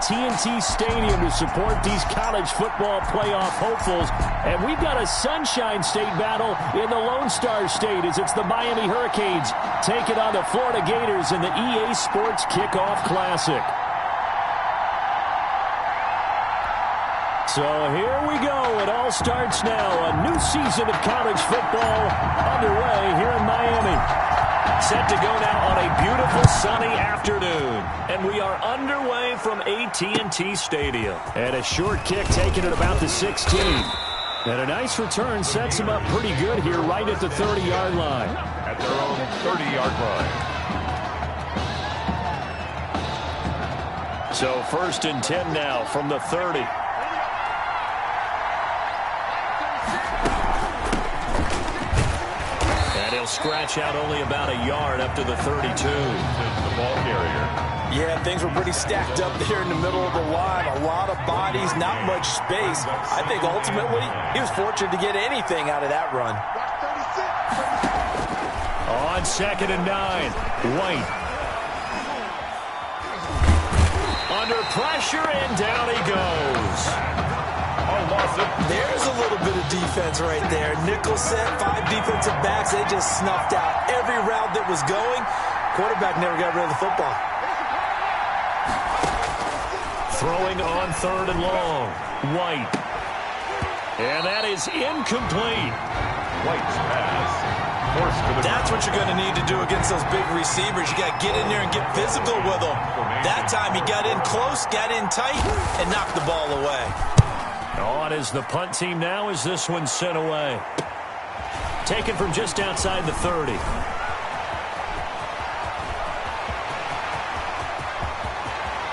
AT&T Stadium to support these college football playoff hopefuls. And we've got a Sunshine State battle in the Lone Star State as it's the Miami Hurricanes taking on the Florida Gators in the EA Sports Kickoff Classic. So here we go. It all starts now. A new season of college football underway here in Miami. Set to go now on a beautiful sunny afternoon. And we are underway from AT&T Stadium. And a short kick taken at about the 16. And a nice return sets them up pretty good here right at the 30-yard line. At their own 30-yard line. So 1st and 10 now from the 30. Scratch out only about a yard up to the 32. The ball carrier. Yeah, things were pretty stacked up there in the middle of the line. A lot of bodies, not much space. I think ultimately he was fortunate to get anything out of that run. On 2nd and 9, White. Under pressure, and down he goes. There's a little bit of defense right there. Nickel set, 5 defensive backs. They just snuffed out every route that was going. Quarterback never got rid of the football. Throwing on 3rd and long. White. And that is incomplete. White's pass. That's what you're going to need to do against those big receivers. You got to get in there and get physical with them. That time he got in close, got in tight, and knocked the ball away. On is the punt team now as this one's sent away. Taken from just outside the 30.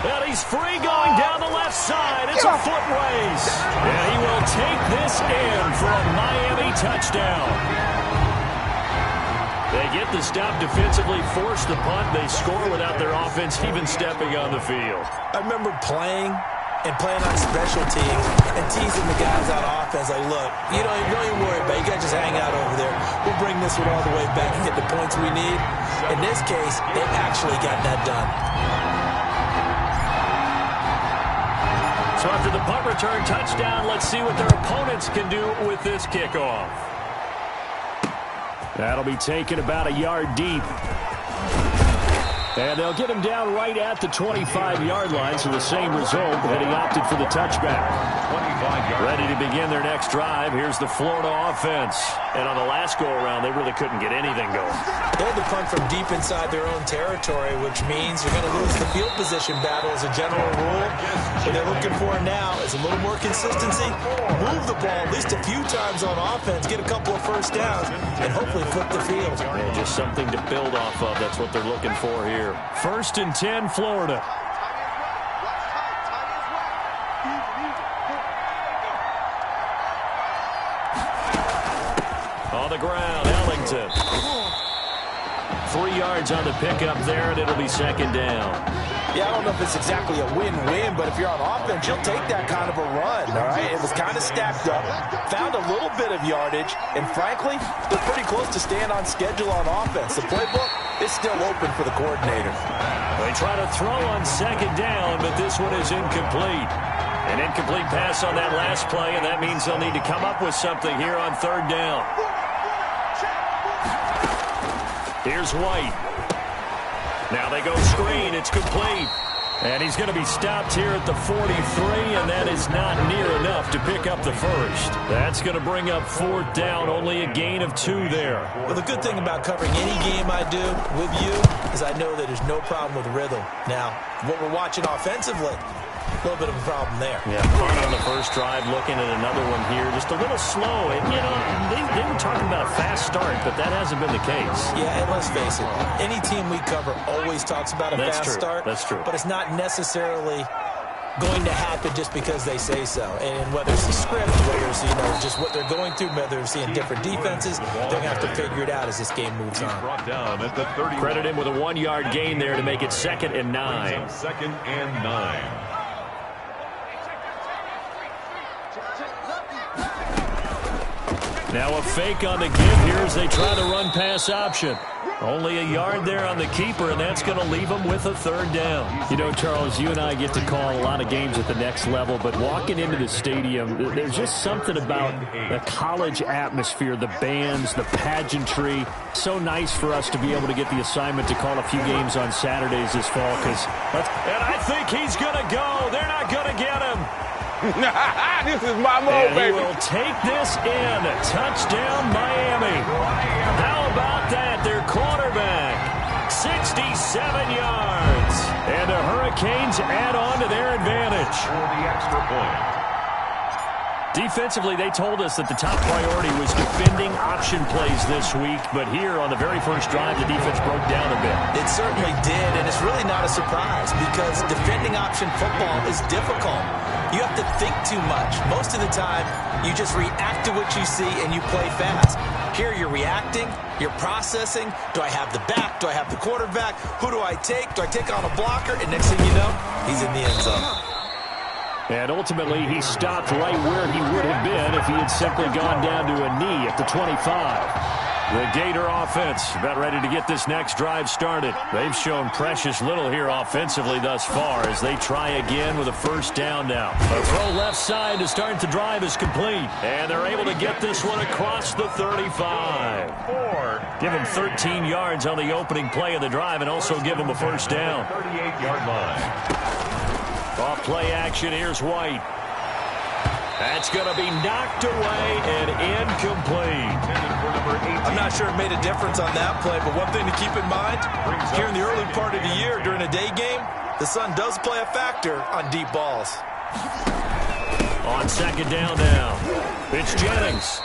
And he's free going down the left side. It's a foot race. And he will take this in for a Miami touchdown. They get the stop defensively, force the punt. They score without their offense even stepping on the field. I remember playing on special teams and teasing the guys out of offense like, look, you don't even worry about it. You guys just hang out over there. We'll bring this one all the way back and get the points we need. In this case, they actually got that done. So after the punt return touchdown, let's see what their opponents can do with this kickoff. That'll be taken about a yard deep. And they'll get him down right at the 25-yard line, so the same result, but he opted for the touchback. 25-yard. Ready to begin their next drive. Here's the Florida offense. And on the last go-around, they really couldn't get anything going. They had to punt from deep inside their own territory, which means you're going to lose the field position battle as a general rule. What they're looking for now is a little more consistency, move the ball at least a few times on offense, get a couple of first downs, and hopefully flip the field. Yeah, just something to build off of. That's what they're looking for here. 1st and 10, Florida. On the ground, Ellington. 3 yards on the pickup there, and it'll be 2nd down. Yeah, I don't know if it's exactly a win-win, but if you're on offense, you'll take that kind of a run, all right? It was kind of stacked up, found a little bit of yardage, and frankly, they're pretty close to staying on schedule on offense. The playbook is still open for the coordinator. They try to throw on 2nd down, but this one is incomplete. An incomplete pass on that last play, and that means they'll need to come up with something here on 3rd down. Here's White. Now they go screen. It's complete. And he's going to be stopped here at the 43, and that is not near enough to pick up the first. That's going to bring up 4th down, only a gain of 2 there. Well, the good thing about covering any game I do with you is I know that there's no problem with rhythm. Now, what we're watching offensively, a little bit of a problem there. Yeah, punt on the first drive, looking at another one here. Just a little slow. And, you know, they were talking about a fast start, but that hasn't been the case. Yeah, and let's face it, any team we cover always talks about a fast start. That's true. But it's not necessarily going to happen just because they say so. And whether it's the script, whether it's, you know, just what they're going through, whether they're seeing different defenses, they're going to have to figure it out as this game moves on. Brought down at the 30. Credit him with a 1-yard gain there to make it 2nd and 9. 2nd and 9. Now a fake on the give here as they try to run pass option. Only a yard there on the keeper, and that's going to leave them with a third down. You know, Charles, you and I get to call a lot of games at the next level, but walking into the stadium, there's just something about the college atmosphere, the bands, the pageantry. So nice for us to be able to get the assignment to call a few games on Saturdays this fall. And I think he's going to go. They're not going to get him. This is my move, baby. He will take this in. Touchdown, Miami. How about that? Their quarterback, 67 yards. And the Hurricanes add on to their advantage. For the extra point. Defensively, they told us that the top priority was defending option plays this week, but here on the very first drive, the defense broke down a bit. It certainly did, and it's really not a surprise because defending option football is difficult. You have to think too much. Most of the time, you just react to what you see and you play fast. Here you're reacting, you're processing. Do I have the back? Do I have the quarterback? Who do I take? Do I take on a blocker? And next thing you know, he's in the end zone. And ultimately, he stopped right where he would have been if he had simply gone down to a knee at the 25. The Gator offense about ready to get this next drive started. They've shown precious little here offensively thus far as they try again with a first down now. A throw left side to start the drive is complete. And they're able to get this one across the 35. Give them 13 yards on the opening play of the drive and also give them a first down. 38-yard line. Off play action, here's White. That's going to be knocked away and incomplete. I'm not sure it made a difference on that play, but one thing to keep in mind, here in the early part of the year during a day game, the sun does play a factor on deep balls. On second down now, it's Jennings.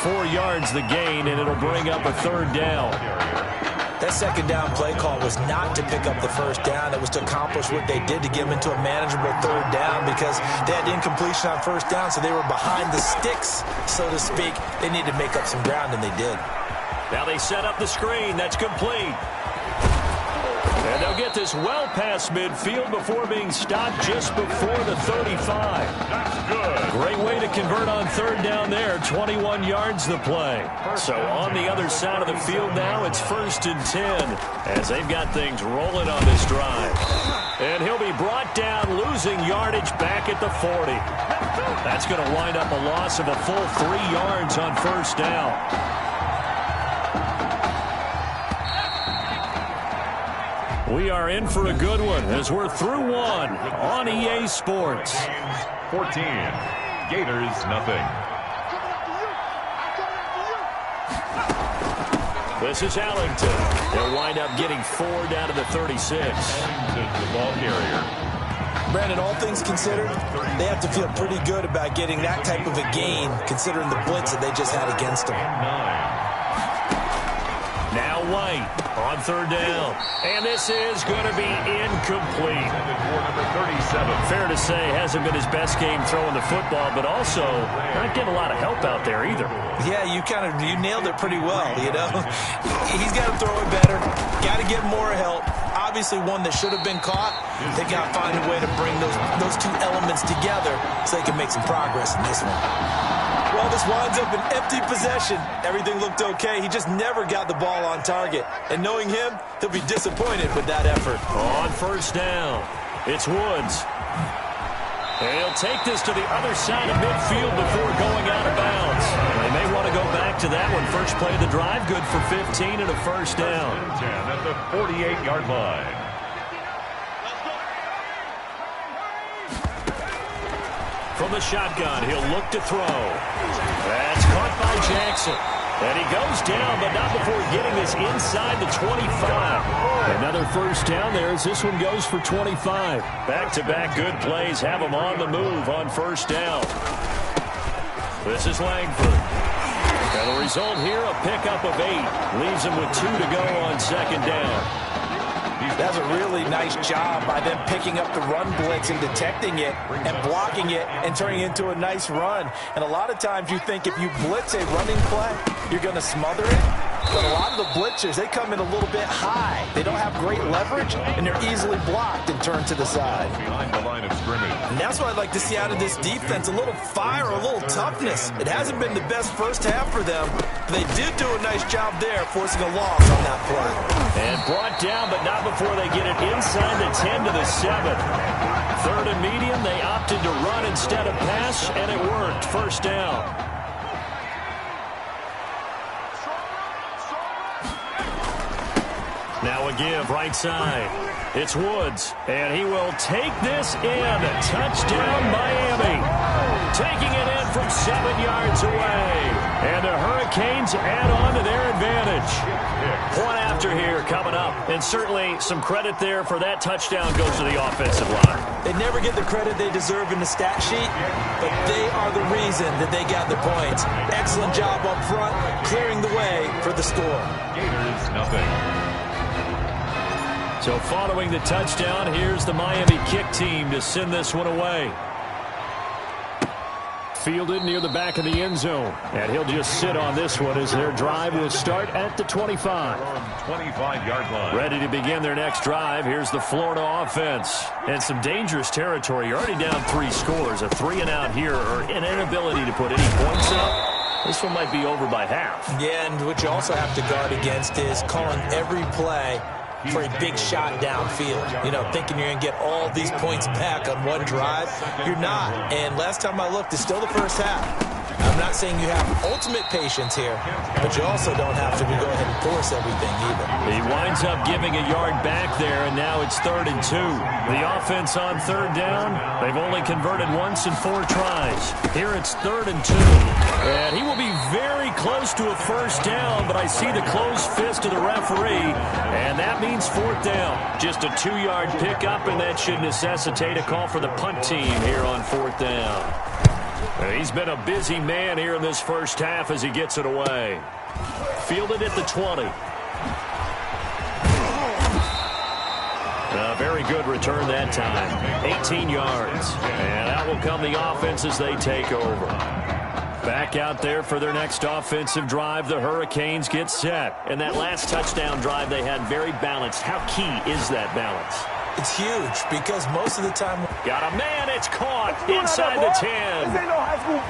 4 yards the gain, and it'll bring up a third down. That second down play call was not to pick up the first down. It was to accomplish what they did to get them into a manageable third down because they had incompletion on first down, so they were behind the sticks, so to speak. They needed to make up some ground, and they did. Now they set up the screen. That's complete. And they'll get this well past midfield before being stopped just before the 35. That's good. Great way to convert on third down there. 21 yards the play. So on the other side of the field now, it's 1st and 10 as they've got things rolling on this drive. And he'll be brought down, losing yardage back at the 40. That's going to wind up a loss of a full 3 yards on first down. We are in for a good one as we're through one on EA Sports. 14. Gators, nothing. This is Allington. They'll wind up getting 4 down to the 36. The ball carrier. Brandon, all things considered, they have to feel pretty good about getting that type of a gain considering the blitz that they just had against them. 9. Now White on third down. And this is going to be incomplete. Number 37. Fair to say, hasn't been his best game throwing the football, but also not getting a lot of help out there either. Yeah, you nailed it pretty well, you know. He's got to throw it better. Got to get more help. Obviously one that should have been caught. They got to find a way to bring those two elements together so they can make some progress in this one. Well, this winds up an empty possession. Everything looked okay. He just never got the ball on target. And knowing him, he'll be disappointed with that effort. On first down, it's Woods. And he'll take this to the other side of midfield before going out of bounds. They may want to go back to that one. First play of the drive, good for 15 and a first down. 10 at the 48-yard line. From the shotgun, he'll look to throw. That's caught by Jackson. And he goes down, but not before getting this inside the 25. Another first down there as this one goes for 25. Back-to-back good plays have him on the move on first down. This is Langford. And the result here, a pickup of 8. Leaves him with 2 to go on second down. That's a really nice job by them picking up the run blitz and detecting it and blocking it and turning it into a nice run. And a lot of times you think if you blitz a running play, you're going to smother it. But a lot of the blitzers, they come in a little bit high. They don't have great leverage, and they're easily blocked and turned to the side. Behind the line of scrimmage. And that's what I'd like to see out of this defense, a little fire, a little toughness. It hasn't been the best first half for them. They did do a nice job there, forcing a loss on that play. And brought down, but not before they get it inside the 10 to the 7. Third and medium, they opted to run instead of pass, and it worked. First down. Now a give, right side. It's Woods, and he will take this in. Touchdown, Miami. Taking it in from 7 yards away. And the Hurricanes add on to their advantage. Point after here coming up. And certainly some credit there for that touchdown goes to the offensive line. They never get the credit they deserve in the stat sheet, but they are the reason that they got the points. Excellent job up front, clearing the way for the score. Gators, nothing. So following the touchdown, here's the Miami kick team to send this one away. Fielded near the back of the end zone. And he'll just sit on this one as their drive will start at the 25. 25-yard line. Ready to begin their next drive. Here's the Florida offense. And some dangerous territory. You're already down 3 scores. A 3-and-out here or an inability to put any points up. This one might be over by half. Yeah, and what you also have to guard against is calling every play for a big shot downfield. You know, thinking you're going to get all these points back on one drive. You're not. And last time I looked, it's still the first half. I'm not saying you have ultimate patience here, but you also don't have to go ahead and force everything either. He winds up giving a yard back there, and now it's 3rd and 2. The offense on 3rd down, they've only converted once in 4 tries. Here it's 3rd and 2. And he will be very close to a first down, but I see the closed fist of the referee, and that means 4th down. Just a 2-yard pickup, and that should necessitate a call for the punt team here on 4th down. He's been a busy man here in this first half as he gets it away. Fielded at the 20. A very good return that time. 18 yards. And out will come the offense as they take over. Back out there for their next offensive drive. The Hurricanes get set. And that last touchdown drive they had very balanced. How key is that balance? It's huge because most of the time... Got a man, it's caught inside the 10. This ain't no high school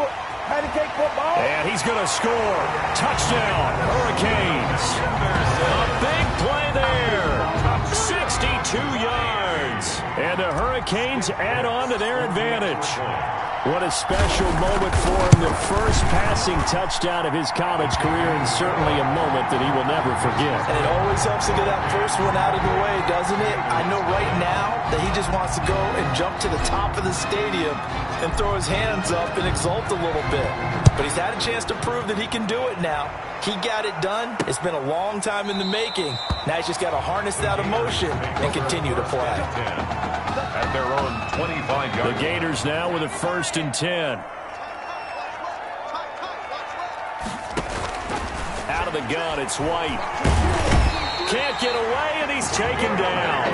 patty cake football. And he's going to score. Touchdown, Hurricanes. A big play there. 62 yards. And the Hurricanes add on to their advantage. What a special moment for him. The first passing touchdown of his college career, and certainly a moment that he will never forget. And it always helps to get that first one out of the way, doesn't it? I know right now that he just wants to go and jump to the top of the stadium and throw his hands up and exult a little bit. But he's had a chance to prove that he can do it now. He got it done. It's been a long time in the making. Now he's just got to harness that emotion and continue to play. At their own 25-yard. The Gators now with a 1st and 10. Out of the gun, it's White. Can't get away, and he's taken down.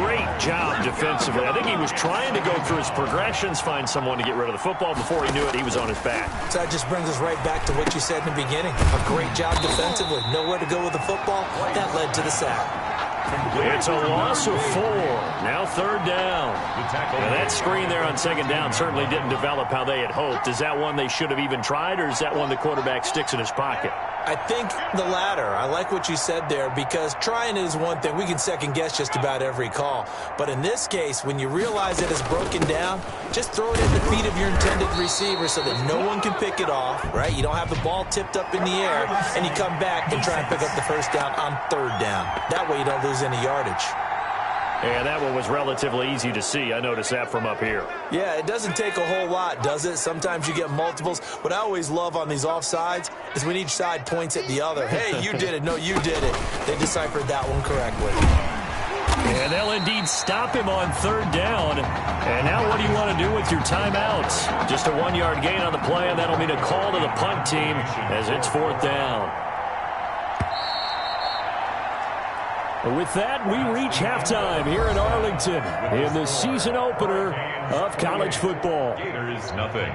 Great job defensively. I think he was trying to go through his progressions, find someone to get rid of the football. Before he knew it, he was on his back. So that just brings us right back to what you said in the beginning. A great job defensively. Nowhere to go with the football. That led to the sack. It's a loss of 4. Now 3rd down. Now that screen there on 2nd down certainly didn't develop how they had hoped. Is that one they should have even tried, or is that one the quarterback sticks in his pocket? I think the latter. I like what you said there because trying is one thing. We can second guess just about every call. But in this case, when you realize it is broken down, just throw it at the feet of your intended receiver so that no one can pick it off, right? You don't have the ball tipped up in the air, and you come back and try and pick up the first down on 3rd down. That way you don't lose any yardage. And that one was relatively easy to see. I noticed that from up here. Yeah, it doesn't take a whole lot, does it? Sometimes you get multiples. What I always love on these offsides is when each side points at the other. Hey, you did it. No, you did it. They deciphered that one correctly. And they'll indeed stop him on 3rd down. And now what do you want to do with your timeouts? Just a 1-yard gain on the play, and that'll mean a call to the punt team as it's 4th down. With that, we reach halftime here in Arlington in the season opener of college football. Gators, nothing.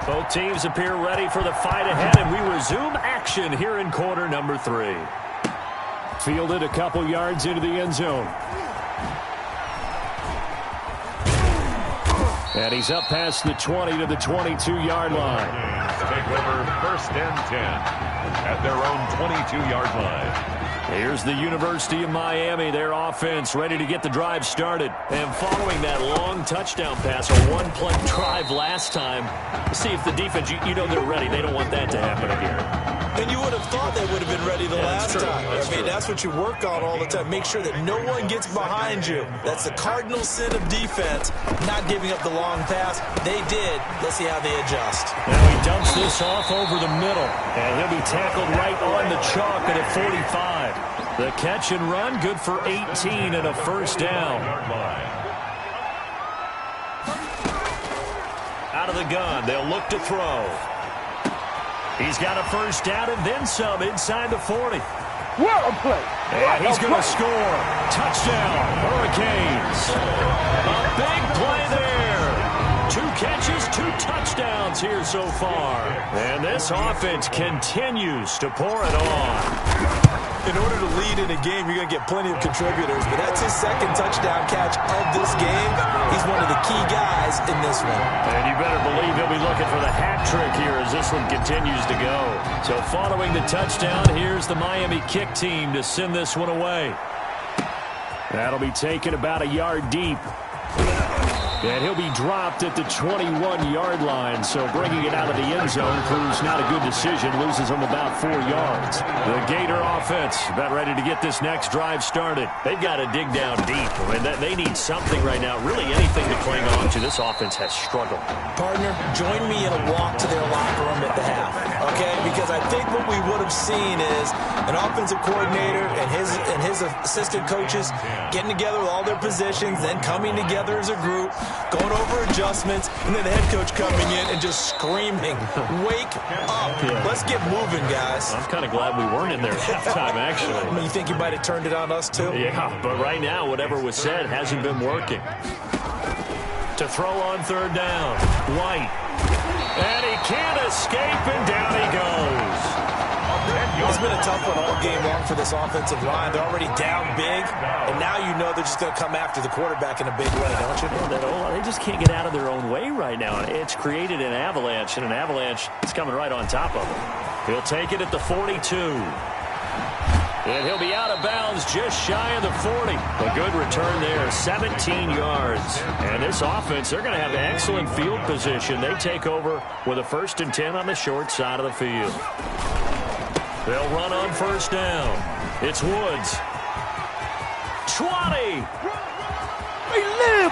Both teams appear ready for the fight ahead, and we resume action here in quarter number 3. Fielded a couple yards into the end zone. And he's up past the 20 to the 22-yard line. Take over 1st and 10 at their own 22-yard line. Here's the University of Miami, their offense ready to get the drive started. And following that long touchdown pass, a one-play drive last time, see if the defense, you know they're ready. They don't want that to happen again. And you would have thought they would have been ready the last time. That's what you work on all the time. Make sure that no one gets behind you. That's the cardinal sin of defense, not giving up the long pass. They did. Let's see how they adjust. Now he dumps this off over the middle, and he'll be tackled right on the chalk at 45. The catch and run, good for 18 and a first down. Out of the gun, they'll look to throw. He's got a first down and then some inside the 40. What a play. And he's going to score. Touchdown, Hurricanes. A big play there. 2 catches, 2 touchdowns here so far. And this offense continues to pour it on. In order to lead in a game, you're going to get plenty of contributors, but that's his 2nd touchdown catch of this game. He's one of the key guys in this one. And you better believe he'll be looking for the hat trick here as this one continues to go. So following the touchdown, here's the Miami kick team to send this one away. That'll be taken about a yard deep. And he'll be dropped at the 21-yard line, so bringing it out of the end zone proves not a good decision, loses him about 4 yards. The Gator offense about ready to get this next drive started. They've got to dig down deep. I mean, they need something right now, really anything to cling on to. This offense has struggled. Partner, join me in a walk to their locker room at the half, okay? Because I think what we would have seen is an offensive coordinator and his assistant coaches getting together with all their positions, then coming together as a group, going over adjustments, and then the head coach coming in and just screaming, wake up. Let's get moving, guys. I'm kind of glad we weren't in there at halftime, actually. I mean, you think you might have turned it on us, too? Yeah, but right now, whatever was said hasn't been working. To throw on 3rd down, White. And he can't escape, and down he goes. It's been a tough one all game long for this offensive line. They're already down big, and now you know they're just going to come after the quarterback in a big way, don't you? They just can't get out of their own way right now. It's created an avalanche, and an avalanche is coming right on top of them. He'll take it at the 42. And he'll be out of bounds just shy of the 40. A good return there, 17 yards. And this offense, they're going to have excellent field position. They take over with a 1st and 10 on the short side of the field. They'll run on 1st down. It's Woods. 20.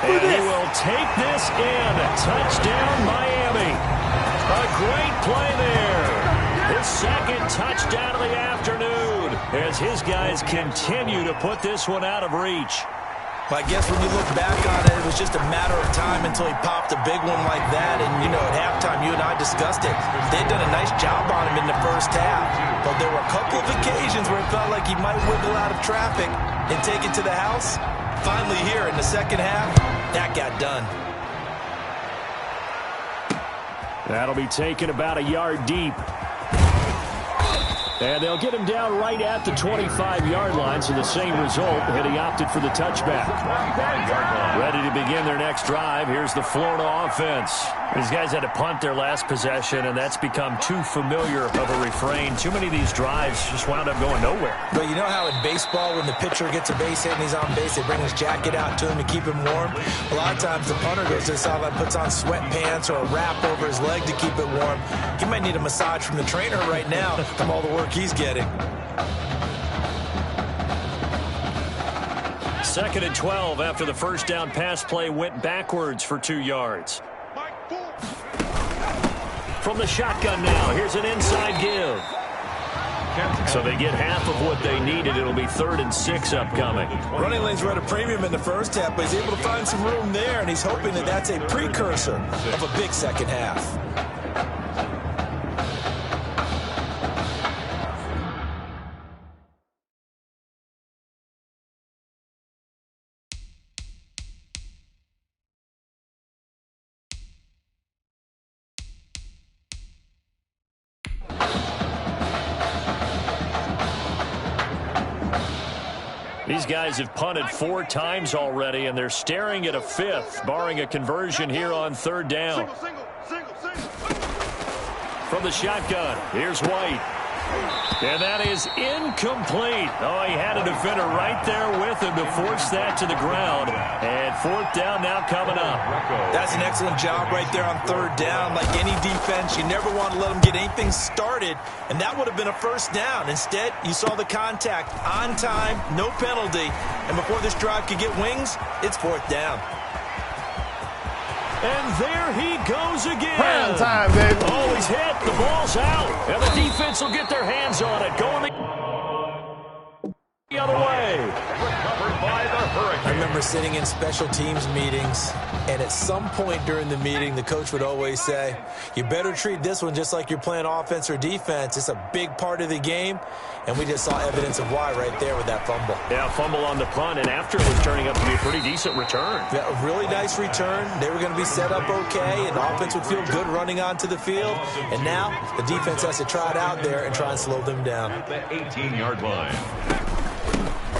And he will take this in. Touchdown, Miami. A great play there. His 2nd touchdown of the afternoon as his guys continue to put this one out of reach. But I guess when you look back on it, it was just a matter of time until he popped a big one like that. And, you know, at halftime, you and I discussed it. They'd done a nice job on him in the first half. But there were a couple of occasions where it felt like he might wiggle out of traffic and take it to the house. Finally here in the 2nd half, that got done. That'll be taken about a yard deep. And they'll get him down right at the 25-yard line, so the same result, and he opted for the touchback. Ready to begin their next drive. Here's the Florida offense. These guys had to punt their last possession, and that's become too familiar of a refrain. Too many of these drives just wound up going nowhere. But you know how in baseball, when the pitcher gets a base hit and he's on base, they bring his jacket out to him to keep him warm? A lot of times the punter goes to the sideline, puts on sweatpants or a wrap over his leg to keep it warm. He might need a massage from the trainer right now from all the work he's getting. 2nd and 12 after the 1st down pass play went backwards for 2 yards. From the shotgun now, here's an inside give. So they get half of what they needed. It'll be 3rd and 6 upcoming. Running lanes were at a premium in the first half, but he's able to find some room there, and he's hoping that that's a precursor of a big 2nd half. These guys have punted 4 times already, and they're staring at a 5th, barring a conversion here on 3rd down. From the shotgun, here's White. And that is incomplete. Oh, he had a defender right there with him to force that to the ground. And 4th down now coming up. That's an excellent job right there on 3rd down. Like any defense, you never want to let them get anything started, and that would have been a 1st down. Instead, you saw the contact on time, no penalty, and before this drive could get wings, it's 4th down. And there he goes again. Prime time, baby. Oh, he's hit. The ball's out. And the defense will get their hands on it. Going the other way. Recovered by the Hurricanes. I remember sitting in special teams meetings, and at some point during the meeting, the coach would always say, you better treat this one just like you're playing offense or defense. It's a big part of the game, and we just saw evidence of why right there with that fumble. Yeah, fumble on the punt, and after it was turning up to be a pretty decent return. Yeah, a really nice return. They were going to be set up okay, and the offense would feel good running onto the field. And now the defense has to try it out there and try and slow them down. At the 18-yard line.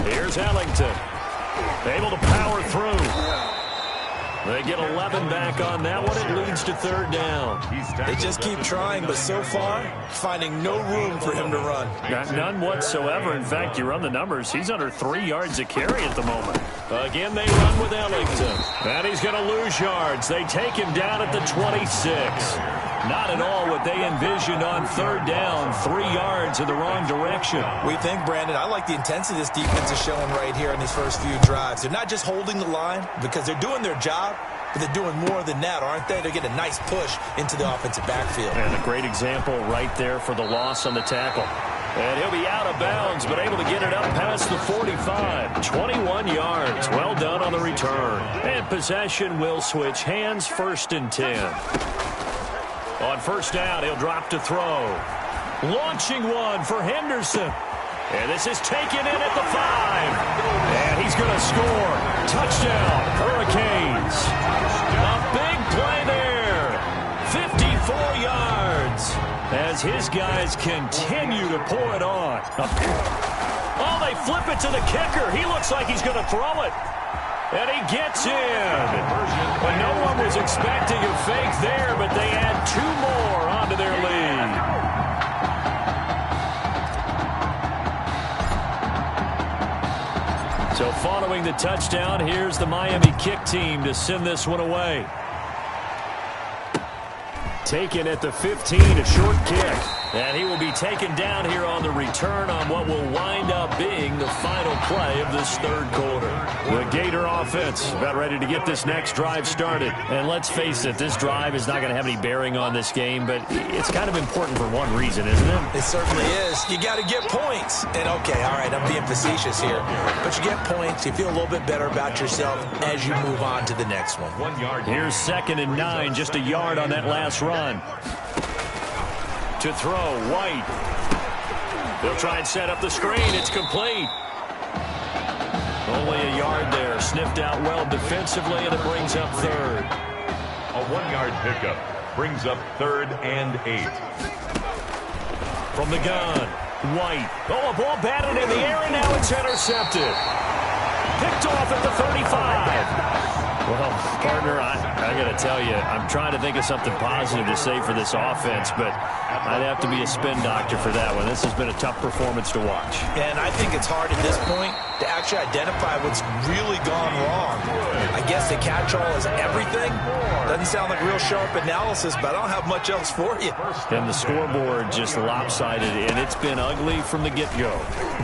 Here's Ellington. Able to power through. They get 11 back on that one. It leads to 3rd down. They just keep trying, but so far, finding no room for him to run. None whatsoever. In fact, you run the numbers. He's under 3 yards a carry at the moment. Again, they run with Ellington. And he's going to lose yards. They take him down at the 26. Not at all what they envisioned on 3rd down. 3 yards in the wrong direction. We think, Brandon, I like the intensity this defense is showing right here in these first few drives. They're not just holding the line because they're doing their job, but they're doing more than that, aren't they? They're getting a nice push into the offensive backfield. And a great example right there for the loss on the tackle. And he'll be out of bounds, but able to get it up past the 45. 21 yards. Well done on the return. And possession will switch hands. 1st and 10. On 1st down, he'll drop to throw. Launching one for Henderson. And this is taken in at the 5. And he's going to score. Touchdown, Hurricanes. A big play there. 54 yards. As his guys continue to pour it on. Oh, they flip it to the kicker. He looks like he's going to throw it. And he gets in. But no one was expecting a fake there, but they add 2 more onto their lead. So following the touchdown, here's the Miami kick team to send this one away. Taken at the 15, a short kick. And he will be taken down here on the return on what will wind up being the final play of this 3rd quarter. The Gator offense about ready to get this next drive started. And let's face it, this drive is not going to have any bearing on this game, but it's kind of important for one reason, isn't it? It certainly is. You got to get points. And okay, all right, I'm being facetious here. But you get points, you feel a little bit better about yourself as you move on to the next one. 1 yard. Here's 2nd and 9, just a yard on that last run. To throw, White. They'll try and set up the screen. It's complete. Only a yard there. Sniffed out well defensively, and it brings up 3rd. A 1-yard pickup brings up 3rd and 8. From the gun, White. Oh, a ball batted in the air, and now it's intercepted. Picked off at the 35. Well, partner, I got to tell you, I'm trying to think of something positive to say for this offense, but I'd have to be a spin doctor for that one. This has been a tough performance to watch. And I think it's hard at this point to actually identify what's really gone wrong. I guess the catch-all is everything. Doesn't sound like real sharp analysis, but I don't have much else for you. And the scoreboard just lopsided, and it's been ugly from the get-go.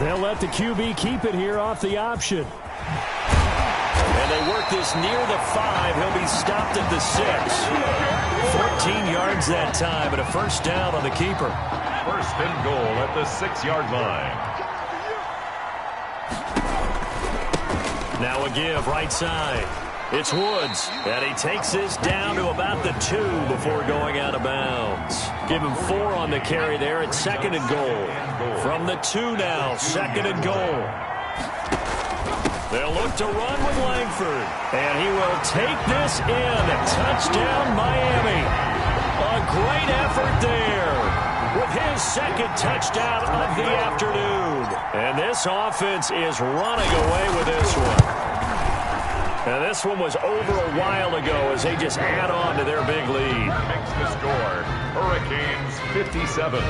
They'll let the QB keep it here off the option. And they work this near the 5. He'll be stopped at the 6. 14 yards that time, and a 1st down on the keeper. 1st and goal at the 6-yard line. Now a give, right side. It's Woods, and he takes this down to about the 2 before going out of bounds. Give him 4 on the carry there at 2nd and goal. From the 2 now, 2nd and goal. They'll look to run with Langford, and he will take this in. Touchdown, Miami. A great effort there. with his second touchdown of the afternoon. And this offense is running away with this one. And this one was over a while ago as they just add on to their big lead. Makes the score. Hurricanes 57,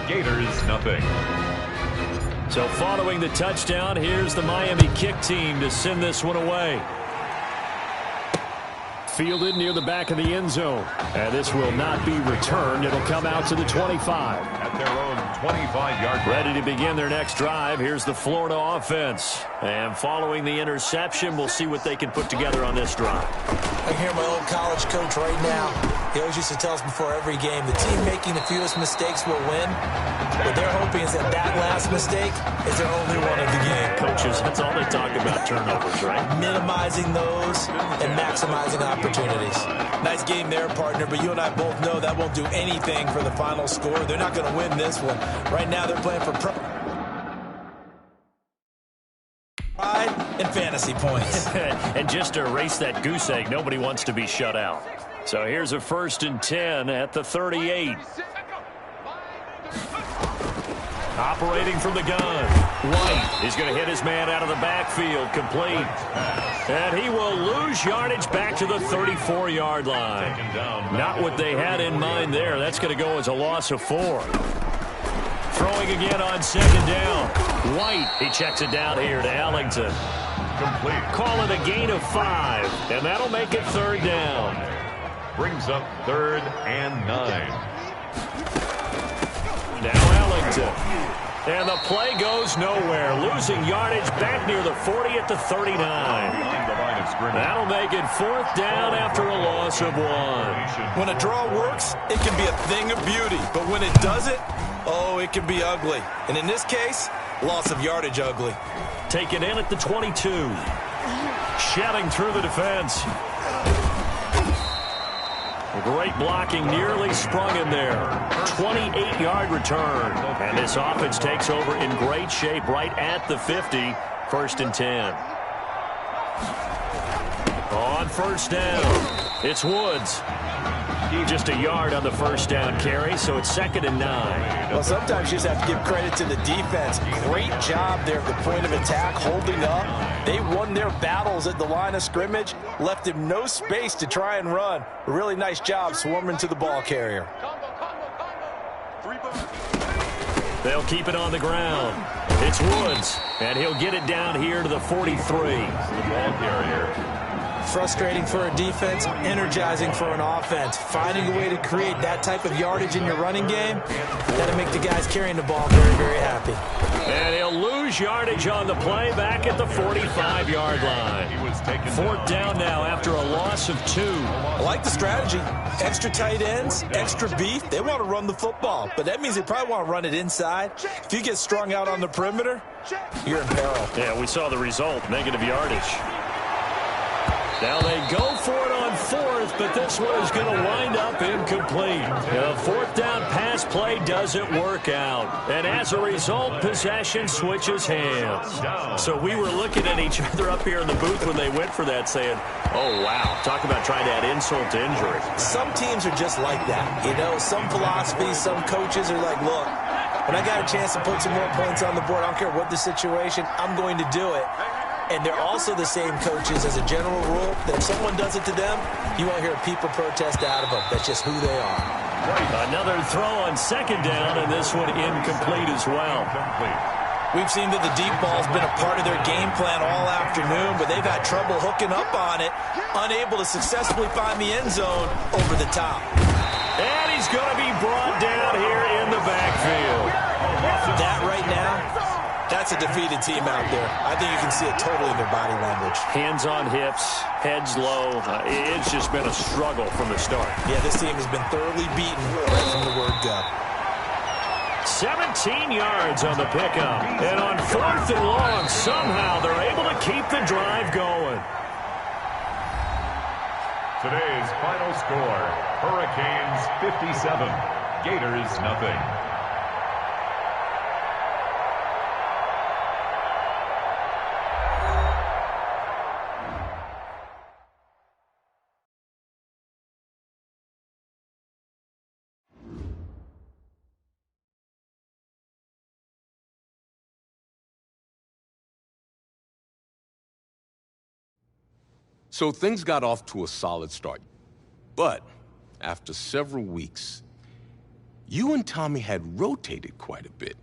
Gators nothing. So following the touchdown, here's the Miami kick team to send this one away. Fielded near the back of the end zone. And this will not be returned. It'll come out to the 25. At their own 25-yard line. Ready to begin their next drive. Here's the Florida offense. And following the interception, we'll see what they can put together on this drive. I hear my old college coach right now. He always used to tell us before every game, the team making the fewest mistakes will win. What they're hoping is that last mistake is their only one of the game. Coaches, that's all they talk about, turnovers, right? Minimizing those and maximizing opportunities. Nice game there, partner, but you and I both know that won't do anything for the final score. They're not going to win this one. Right now, they're playing for pride and fantasy points. And just to erase that goose egg, nobody wants to be shut out. So here's a 1st and 10 at the 38. Operating from the gun. White is going to hit his man out of the backfield. Complete. And he will lose yardage back to the 34-yard line. Not what they had in mind there. That's going to go as a loss of 4. Throwing again on 2nd down. White, he checks it down here to Ellington. Complete. Call it a gain of 5, and that'll make it 3rd down. Brings up 3rd and 9. Now Ellington. And the play goes nowhere. Losing yardage back near the 40 at the 39. Behind the line of scrimmage. That'll make it 4th down after a loss of 1. When a draw works, it can be a thing of beauty. But when it doesn't, oh, it can be ugly. And in this case, loss of yardage ugly. Taken in at the 22. Shelling through the defense. Great blocking, nearly sprung in there. 28-yard return. And this offense takes over in great shape right at the 50. 1st and 10. On 1st down, it's Woods. Just a yard on the 1st down carry, so it's 2nd and 9. Well, sometimes you just have to give credit to the defense. Great job there at the point of attack, holding up. They won their battles at the line of scrimmage, left him no space to try and run. A really nice job swarming to the ball carrier. They'll keep it on the ground. It's Woods, and he'll get it down here to the 43. The ball carrier. Frustrating for a defense, energizing for an offense. Finding a way to create that type of yardage in your running game, that'll make the guys carrying the ball very, very happy. And he'll lose yardage on the play back at the 45-yard line. 4th down now after a loss of 2. I like the strategy. Extra tight ends, extra beef. They want to run the football, but that means they probably want to run it inside. If you get strung out on the perimeter, you're in peril. Yeah, we saw the result, negative yardage. Now they go for it on 4th, but this one is going to wind up incomplete. The 4th down pass play doesn't work out. And as a result, possession switches hands. So we were looking at each other up here in the booth when they went for that saying, oh, wow, talk about trying to add insult to injury. Some teams are just like that. You know, some philosophies, some coaches are like, look, when I got a chance to put some more points on the board, I don't care what the situation, I'm going to do it. And they're also the same coaches as a general rule that if someone does it to them, you won't hear a people protest out of them. That's just who they are. Another throw on 2nd down, and this one incomplete as well. We've seen that the deep ball's been a part of their game plan all afternoon, but they've had trouble hooking up on it, unable to successfully find the end zone over the top. And he's going to be brought down here in the backfield. That right now, that's a defeated team out there. I think you can see it totally in their body language. Hands on hips, heads low. It's just been a struggle from the start. Yeah, this team has been thoroughly beaten right from the word go. 17 yards on the pickup. And on 4th and long, somehow they're able to keep the drive going. Today's final score, Hurricanes 57, Gators nothing. So things got off to a solid start. But after several weeks, you and Tommy had rotated quite a bit.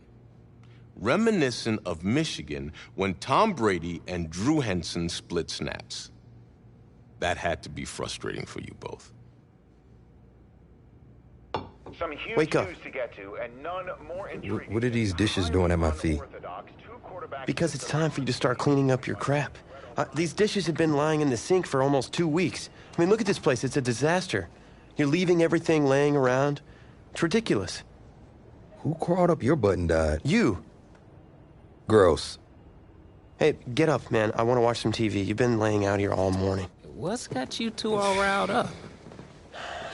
Reminiscent of Michigan when Tom Brady and Drew Henson split snaps. That had to be frustrating for you both. Some huge Wake up. news to get to, and none more intriguing. What are these dishes doing at my feet? Because it's time for you to start cleaning up your crap. These dishes have been lying in the sink for almost 2 weeks. I mean, look at this place. It's a disaster. You're leaving everything laying around. It's ridiculous. Who crawled up your butt and died? You. Gross. Hey, get up, man. I want to watch some TV. You've been laying out here all morning. What's got you two all riled up?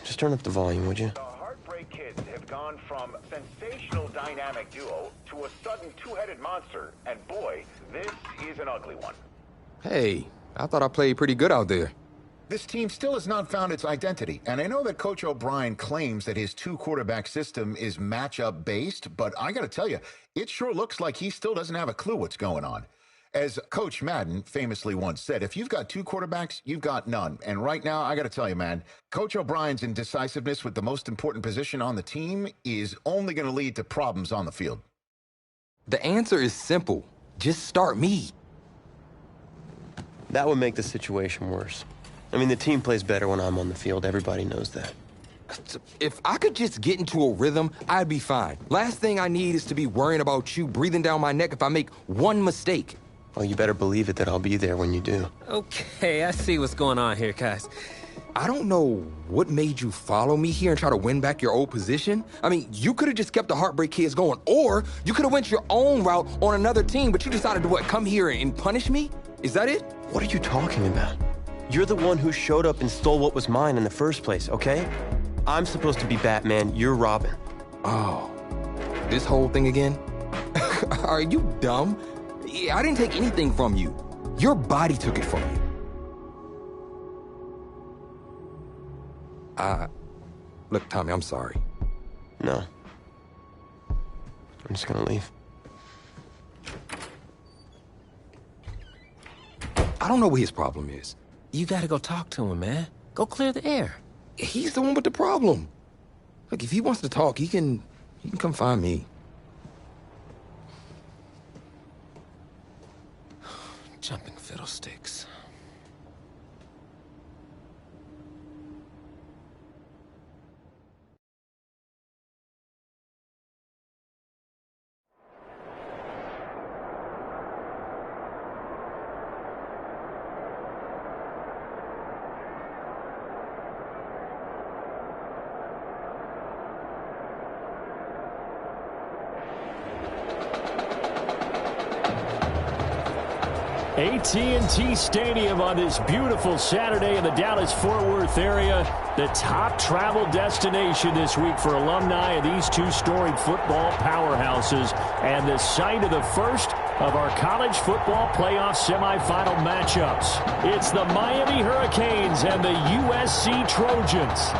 Just turn up the volume, would you? The Heartbreak Kids have gone from sensational dynamic duo to a sudden two-headed monster. And boy, this is an ugly one. Hey, I thought I played pretty good out there. This team still has not found its identity, and I know that Coach O'Brien claims that his two-quarterback system is matchup-based, but I gotta tell you, it sure looks like he still doesn't have a clue what's going on. As Coach Madden famously once said, if you've got two quarterbacks, you've got none. And right now, I gotta tell you, man, Coach O'Brien's indecisiveness with the most important position on the team is only gonna lead to problems on the field. The answer is simple. Just start me. That would make the situation worse. I mean, the team plays better when I'm on the field. Everybody knows that. If I could just get into a rhythm, I'd be fine. Last thing I need is to be worrying about you breathing down my neck if I make one mistake. Well, you better believe it that I'll be there when you do. Okay, I see what's going on here, guys. I don't know what made you follow me here and try to win back your old position. I mean, you could have just kept the Heartbreak Kids going, or you could have went your own route on another team, but you decided to what, come here and punish me? Is that it? What are you talking about? You're the one who showed up and stole what was mine in the first place, okay? I'm supposed to be Batman, you're Robin. Oh, this whole thing again? Are you dumb? I didn't take anything from you. Your body took it from you. Look, Tommy, I'm sorry. No. I'm just gonna leave. I don't know what his problem is. You gotta go talk to him, man. Go clear the air. He's the one with the problem. Look, if he wants to talk, he can come find me. Jumping fiddlesticks. AT&T Stadium on this beautiful Saturday in the Dallas-Fort Worth area. The top travel destination this week for alumni of these two storied football powerhouses. And the site of the first of our college football playoff semifinal matchups. It's the Miami Hurricanes and the USC Trojans.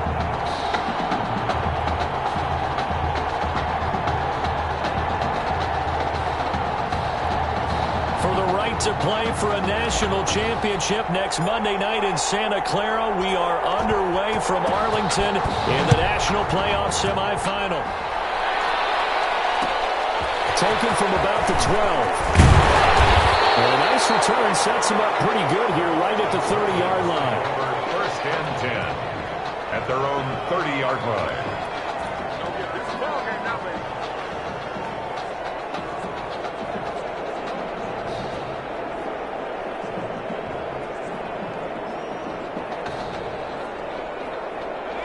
To play for a national championship next Monday night in Santa Clara. We are underway from Arlington in the national playoff semifinal. Taken from about the 12. And a nice return sets him up pretty good here right at the 30-yard line. First and 10 at their own 30-yard line.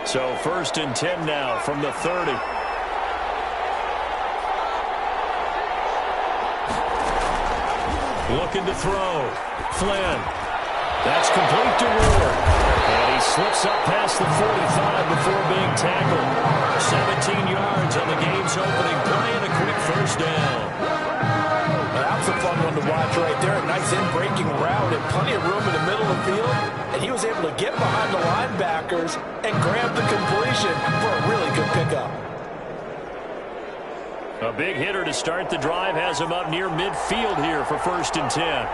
So first and 10 now from the 30. Looking to throw. Flynn. That's complete to Ward. And he slips up past the 45 before being tackled. 17 yards on the game's opening play and a quick first down. That was a fun one to watch right there. A nice in-breaking route and plenty of room in the middle of the field. And he was able to get behind the linebackers and grab the completion for a really good pickup. A big hitter to start the drive has him up near midfield here for first and 10.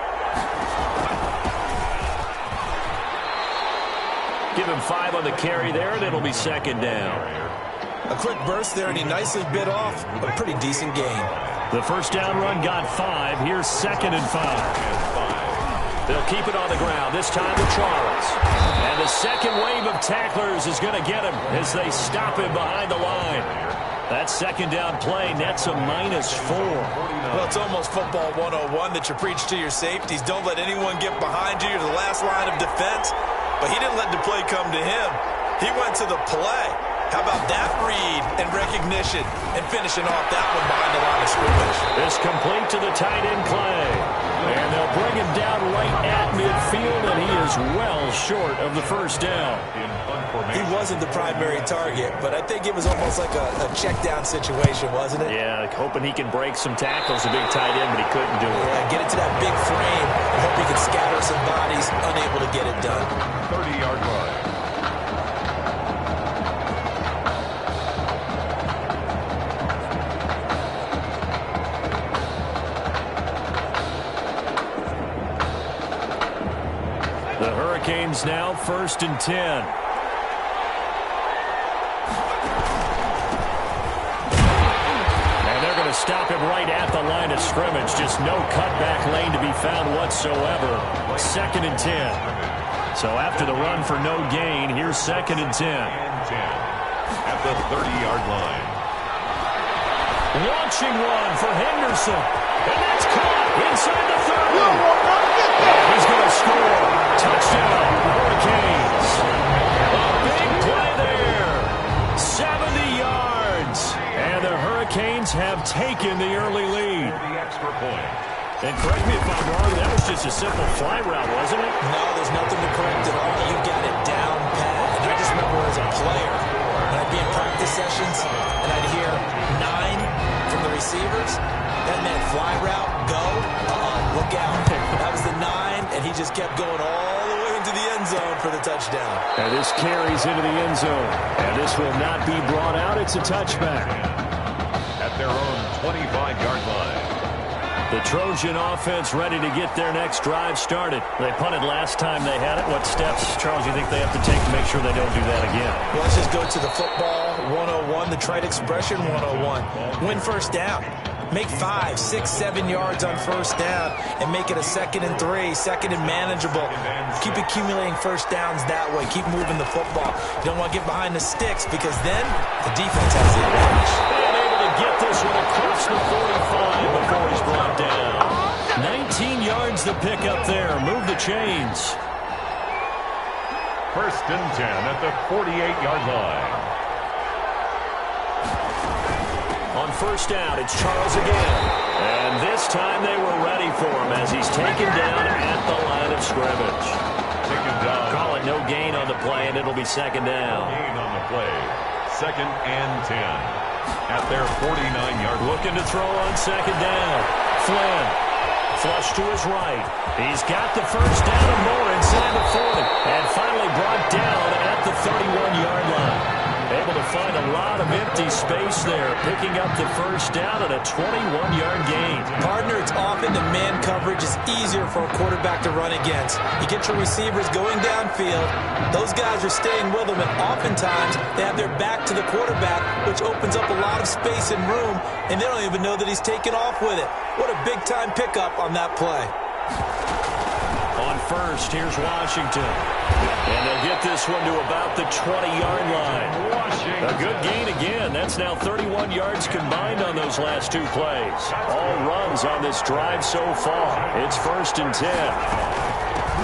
Give him 5 on the carry there, and it'll be second down. A quick burst there, and he nicely bit off a pretty decent gain. The first down run got 5. Here's second and 5. They'll keep it on the ground, this time to Charles. And the second wave of tacklers is going to get him as they stop him behind the line. That second down play nets a -4. Well, it's almost football 101 that you preach to your safeties. Don't let anyone get behind you. You're the last line of defense. But he didn't let the play come to him. He went to the play. How about that read and recognition and finishing off that one behind the line of scrimmage? This complete to the tight end Clay. And they'll bring him down right at midfield, and he is well short of the first down. He wasn't the primary target, but I think it was almost like a check down situation, wasn't it? Yeah, hoping he can break some tackles, a big tight end, but he couldn't do it. Yeah, get it to that big frame and hope he can scatter some bodies, unable to get it done. 30-yard line. The Hurricanes now 1st and 10. Stop him right at the line of scrimmage. Just no cutback lane to be found whatsoever. 2nd and 10. So after the run for no gain, here's 2nd and 10. At the 30-yard line. Launching one for Henderson. And that's caught inside the 30. And he's going to score. Touchdown, Hurricanes. A big play there. 70 yards. And the Hurricanes have taken the early lead. The extra point. And correct me if I'm wrong, that was just a simple fly route, wasn't it? No, there's nothing to correct at all. You got it down pat. And I just remember as a player, when I'd be in practice sessions, and I'd hear 9 from the receivers. That meant fly route, go, look out. That was the 9, and he just kept going all the way into the end zone for the touchdown. And this carries into the end zone. And this will not be brought out. It's a touchback. At their own 25-yard line. The Trojan offense ready to get their next drive started. They punted last time they had it. What steps, Charles, you think they have to take to make sure they don't do that again? Well, let's just go to the football 101, the trite expression 101. Win first down. Make 5, 6, 7 yards on first down and make it a 2nd and 3, 2nd and manageable. Keep accumulating first downs that way. Keep moving the football. You don't want to get behind the sticks because then the defense has the advantage. And able to get this one across the 45 before he's brought down. 19 yards to pick up there. Move the chains. 1st and 10 at the 48-yard line. On first down, it's Charles again. And this time they were ready for him as he's taken down at the line of scrimmage. Taken down. Call it no gain on the play, and it'll be second down. Gain on the play. 2nd and 10 at their 49-yard line. Looking to throw on second down. Flynn. Flush to his right. He's got the first down and more inside the 40. And finally brought down at the 31-yard line. Able to find a lot of empty space there, picking up the first down and a 21-yard gain. Partner, it's often the man coverage is easier for a quarterback to run against. You get your receivers going downfield. Those guys are staying with them, and oftentimes they have their back to the quarterback, which opens up a lot of space and room, and they don't even know that he's taken off with it. What a big-time pickup on that play. On first, here's Washington. And they'll get this one to about the 20-yard line. A good gain again. That's now 31 yards combined on those last 2 plays. All runs on this drive so far. It's 1st and 10.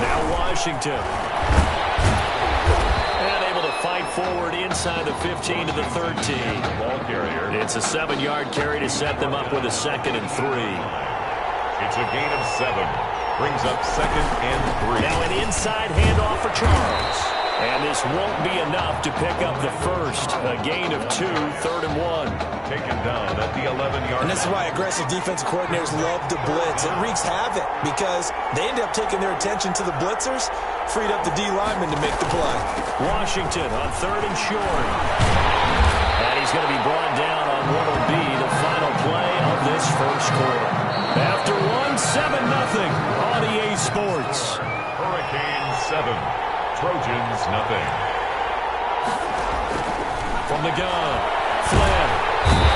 Now Washington. And able to fight forward inside the 15 to the 13. Ball carrier. It's a 7-yard carry to set them up with a 2nd and 3. It's a gain of 7. Brings up 2nd and 3. Now an inside handoff for Charles. And this won't be enough to pick up the first. A gain of 2, 3rd and 1. Taken down at the 11-yard line. And this is why aggressive defensive coordinators love to blitz. It wreaks havoc because they end up taking their attention to the blitzers, freed up the D lineman to make the play. Washington on 3rd and short. And he's going to be brought down on what will be the final play of this first quarter. After 1, 7-0 on EA Sports. Hurricanes 7, Trojans, nothing. From the gun, Flynn.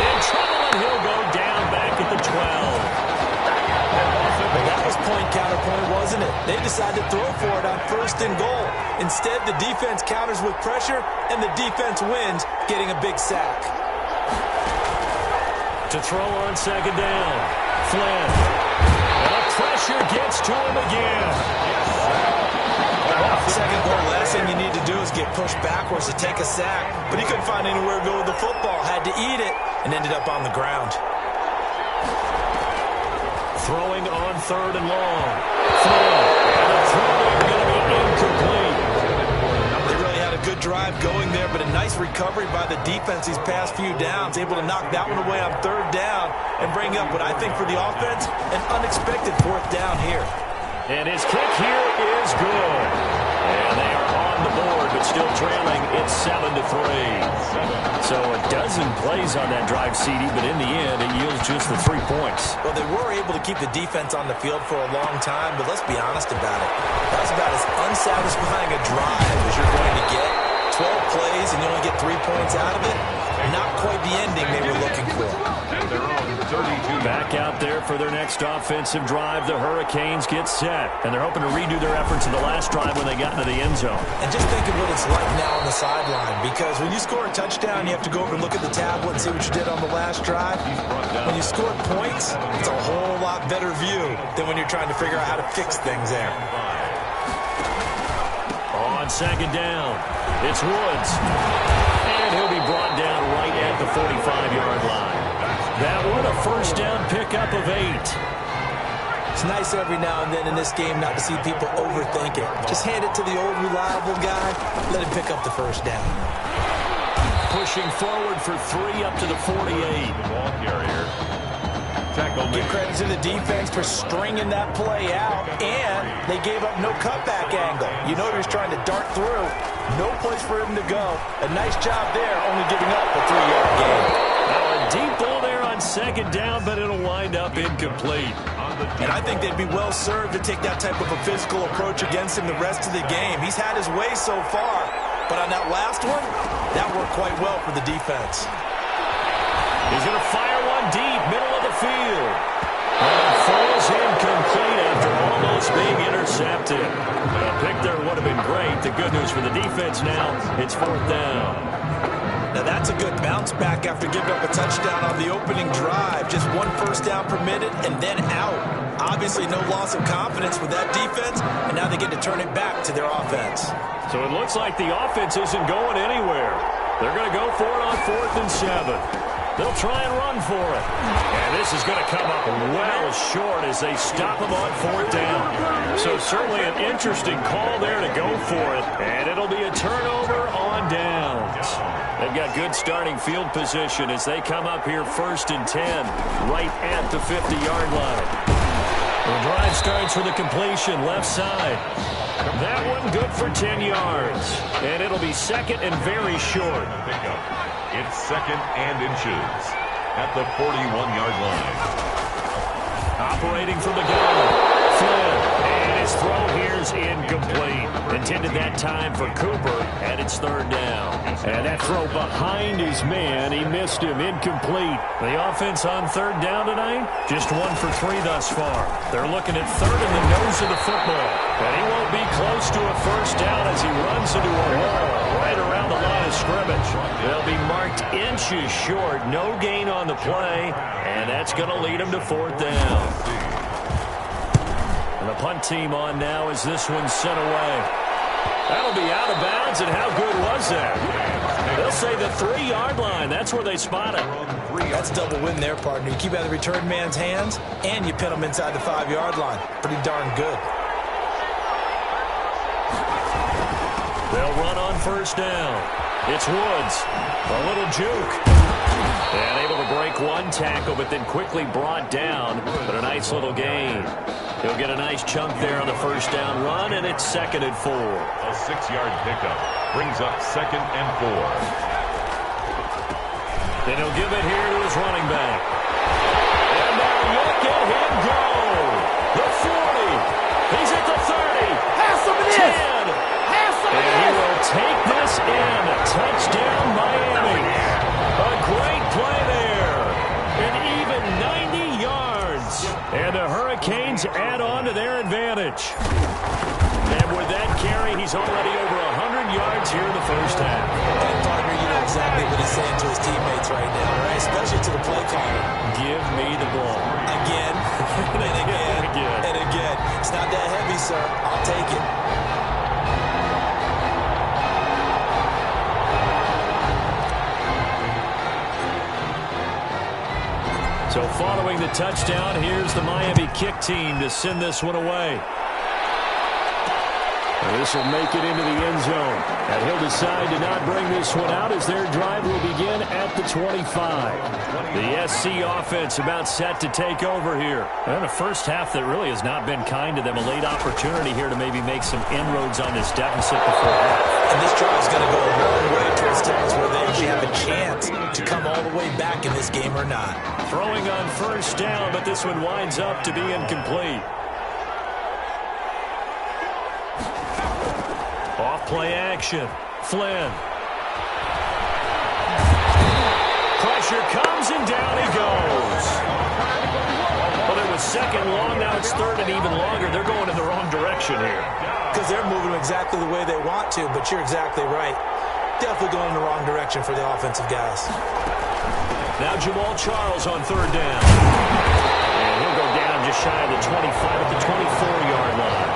In trouble, and he'll go down back at the 12. Well, that was point counterpoint, wasn't it? They decided to throw for it on 1st and goal. Instead, the defense counters with pressure, and the defense wins, getting a big sack. To throw on 2nd down, Flynn. And the pressure gets to him again. Second goal, last thing you need to do is get pushed backwards to take a sack. But he couldn't find anywhere to go with the football, had to eat it, and ended up on the ground. Throwing on 3rd and long. Flynn. And the throw is going to be incomplete. They really had a good drive going there, but a nice recovery by the defense these past few downs, able to knock that one away on 3rd down and bring up what I think for the offense, an unexpected 4th down here. And his kick here is good. And they are on the board, but still trailing. It's 7-3. So a dozen plays on that drive, CD, but in the end, it yields just the 3 points. Well, they were able to keep the defense on the field for a long time, but let's be honest about it. That was about as unsatisfying a drive as you're going to get. 12 plays and you only get 3 points out of it. Not quite the ending they were looking for. Their own 32. Back out there for their next offensive drive. The Hurricanes get set, and they're hoping to redo their efforts in the last drive when they got into the end zone. And just think of what it's like now on the sideline, because when you score a touchdown, you have to go over and look at the tablet and see what you did on the last drive. When you score points, it's a whole lot better view than when you're trying to figure out how to fix things there. On 2nd down, it's Woods. And he'll be brought down right at the 45-yard line. That one, a 1st down pickup of 8. It's nice every now and then in this game not to see people overthink it. Just hand it to the old reliable guy, let him pick up the 1st down. Pushing forward for 3 up to the 48. The ball carrier. Tackle. Give credit to the defense for stringing that play out, and they gave up no cutback angle. You know he was trying to dart through. No place for him to go. A nice job there, only giving up a 3-yard gain. Now a deep ball there on 2nd down, but it'll wind up incomplete. And I think they'd be well served to take that type of a physical approach against him the rest of the game. He's had his way so far, but on that last one, that worked quite well for the defense. He's going to fire one deep, middle of the field. And it falls incomplete after almost being intercepted. A pick there would have been great. The good news for the defense now, it's 4th down. Now that's a good bounce back after giving up a touchdown on the opening drive. Just 1 1st down permitted and then out. Obviously no loss of confidence with that defense, and now they get to turn it back to their offense. So it looks like the offense isn't going anywhere. They're going to go for it on 4th and 7. They'll try and run for it. And this is going to come up well short as they stop him on 4th down. So certainly an interesting call there to go for it. And it'll be a turnover on downs. They've got good starting field position as they come up here 1st and 10, right at the 50-yard line. The drive starts with a completion left side. That one good for 10 yards. And it'll be 2nd and very short. It's 2nd and inches at the 41-yard line. Operating from the gun, Flynn, and his throw here is incomplete. Intended that time for Cooper, and it's 3rd down. And that throw behind his man, he missed him, incomplete. The offense on 3rd down tonight, just 1 for 3 thus far. They're looking at 3rd in the nose of the football. And he won't be close to a 1st down as he runs into a wall right around the line of scrimmage. They'll be marked inches short, no gain on the play, and that's going to lead him to 4th down. And the punt team on now as this one's sent away. That'll be out of bounds, and how good was that? They'll say the 3-yard line. That's where they spot it. That's double win there, partner. You keep out of the return man's hands, and you pin him inside the 5-yard line. Pretty darn good. They'll run on 1st down. It's Woods. A little juke. And able to break one tackle, but then quickly brought down. But a nice little gain. He'll get a nice chunk there on the 1st down run, and it's 2nd and 4. A 6-yard pickup brings up 2nd and 4. Then he'll give it here to his running back. And now look at him go. The 40. He's at the 30. Have some of this. 10. Have some of scrimmage. And with that carry, he's already over 100 yards here in the first half. And partner, you know exactly what he's saying to his teammates right now, right? Especially to the play caller. Give me the ball. Again, and again, and again. It's not that heavy, sir. I'll take it. So following the touchdown, here's the Miami kick team to send this one away. This will make it into the end zone. And he'll decide to not bring this one out as their drive will begin at the 25. The SC offense about set to take over here. And a first half that really has not been kind to them. A late opportunity here to maybe make some inroads on this deficit before half. And this drive is going to go a long way towards telling us whether they actually have a chance to come all the way back in this game or not. Throwing on first down, but this one winds up to be incomplete. Off-play action. Flynn. Pressure comes and down he goes. Well, it was second long. Now it's third and even longer. They're going in the wrong direction here. Because they're moving exactly the way they want to, but you're exactly right. Definitely going in the wrong direction for the offensive guys. Now Jamal Charles on third down. And he'll go down just shy of the 25 at the 24-yard line.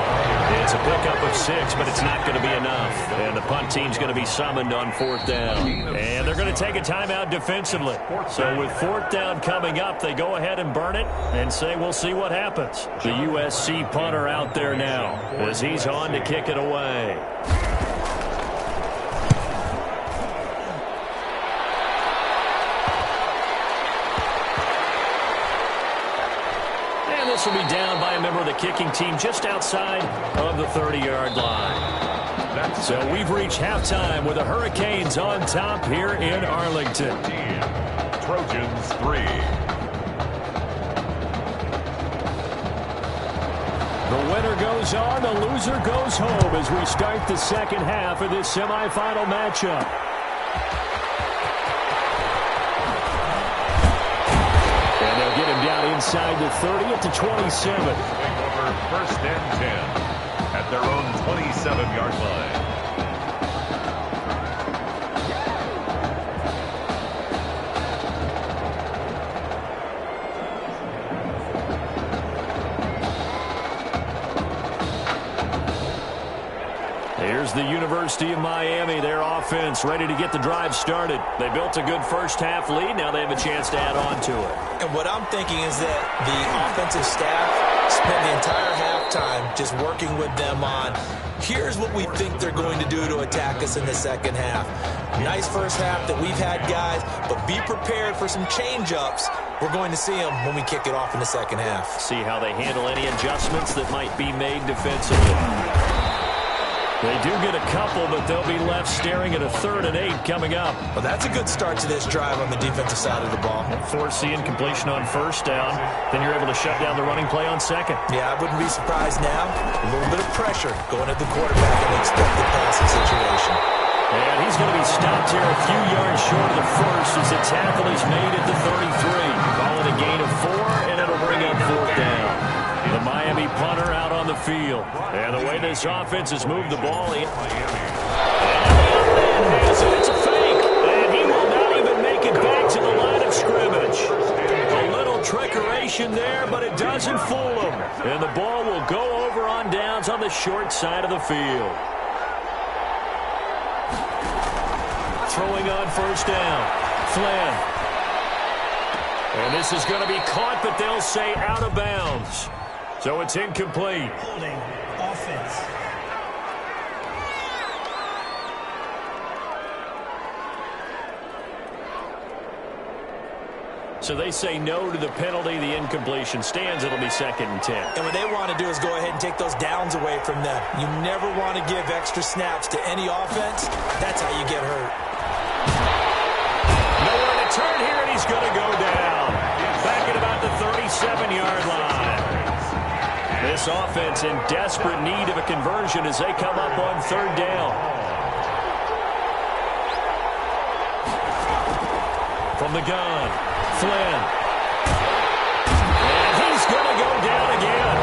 It's a pickup of 6, but it's not going to be enough. And the punt team's going to be summoned on fourth down. And they're going to take a timeout defensively. So with fourth down coming up, they go ahead and burn it and say, we'll see what happens. The USC punter out there now as he's on to kick it away. This will be down by a member of the kicking team just outside of the 30-yard line. So we've reached halftime with the Hurricanes on top here in Arlington. Trojans 3. The winner goes on, the loser goes home as we start the second half of this semifinal matchup. Get him down inside the 30 at the 27. Over first and 10 at their own 27-yard line. Here's the University of Miami, their offense ready to get the drive started. They built a good first half lead. Now they have a chance to add on to it. And what I'm thinking is that the offensive staff spent the entire halftime just working with them on, here's what we think they're going to do to attack us in the second half. Nice first half that we've had, guys, but be prepared for some change-ups. We're going to see them when we kick it off in the second half. See how they handle any adjustments that might be made defensively. They do get a couple, but they'll be left staring at a 3rd and 8 coming up. Well, that's a good start to this drive on the defensive side of the ball. Force the incompletion on first down. Then you're able to shut down the running play on second. Yeah, I wouldn't be surprised now. A little bit of pressure going at the quarterback in the expected passing situation. And he's going to be stopped here a few yards short of the first as the tackle is made at the 33. Call it a gain of 4, and it'll bring up fourth down. The Miami punter out on the field. And the way this offense has moved the ball in. It's a fake. And he will not even make it back to the line of scrimmage. A little trickeration there, but it doesn't fool him. And the ball will go over on downs on the short side of the field. Throwing on first down. Flynn. And this is going to be caught, but they'll say out of bounds. So it's incomplete. Holding offense. So they say no to the penalty. The incompletion stands. It'll be 2nd and 10. And what they want to do is go ahead and take those downs away from them. You never want to give extra snaps to any offense. That's how you get hurt. Nowhere to turn here, and he's going to go down. Back at about the 37-yard line. This offense in desperate need of a conversion as they come up on 3rd down. From the gun, Flynn. And he's going to go down again.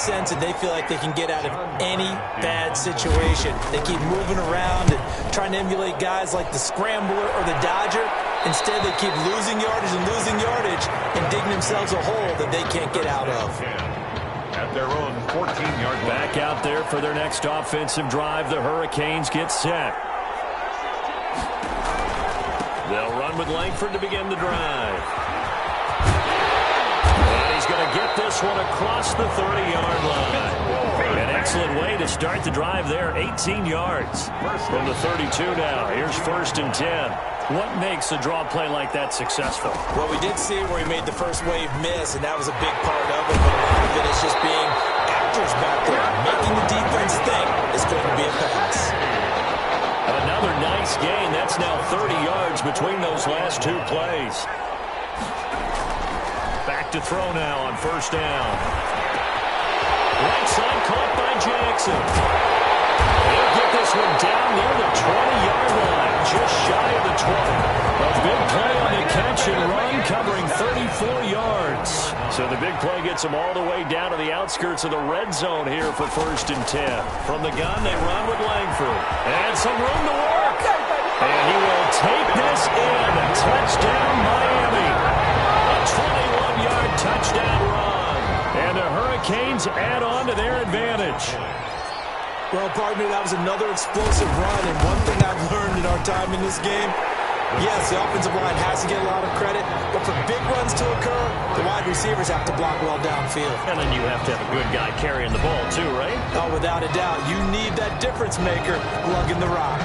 sense that they feel like they can get out of any bad situation. They keep moving around and trying to emulate guys like the Scrambler or the Dodger. Instead, they keep losing yardage and digging themselves a hole that they can't get out of. At their own 14-yard line. Back out there for their next offensive drive. The Hurricanes get set. They'll run with Langford to begin the drive. And he's going to get this one across the 30-yard line. An excellent way to start the drive there. 18 yards from the 32 now. Here's 1st and 10. What makes a draw play like that successful? Well, we did see where he made the first wave miss, and that was a big part of it. But a lot of it is just being actors back there, making the defense think it's going to be a pass. Another nice gain. That's now 30 yards between those last two plays. Back to throw now on 1st down. Right side caught by Jackson. He'll get this one down near the 20-yard line, just shy of the 20. A big play on the catch and run, covering 34 yards. So the big play gets them all the way down to the outskirts of the red zone here for 1st and 10. From the gun, they run with Langford. And some room to work. And he will take this in. A touchdown, Miami. A 21-yard touchdown run. And the Hurricanes add on to their advantage. Well, partner, that was another explosive run, and one thing I've learned in our time in this game, yes, the offensive line has to get a lot of credit, but for big runs to occur, the wide receivers have to block well downfield. And then you have to have a good guy carrying the ball too, right? Oh, without a doubt. You need that difference maker lugging the rock.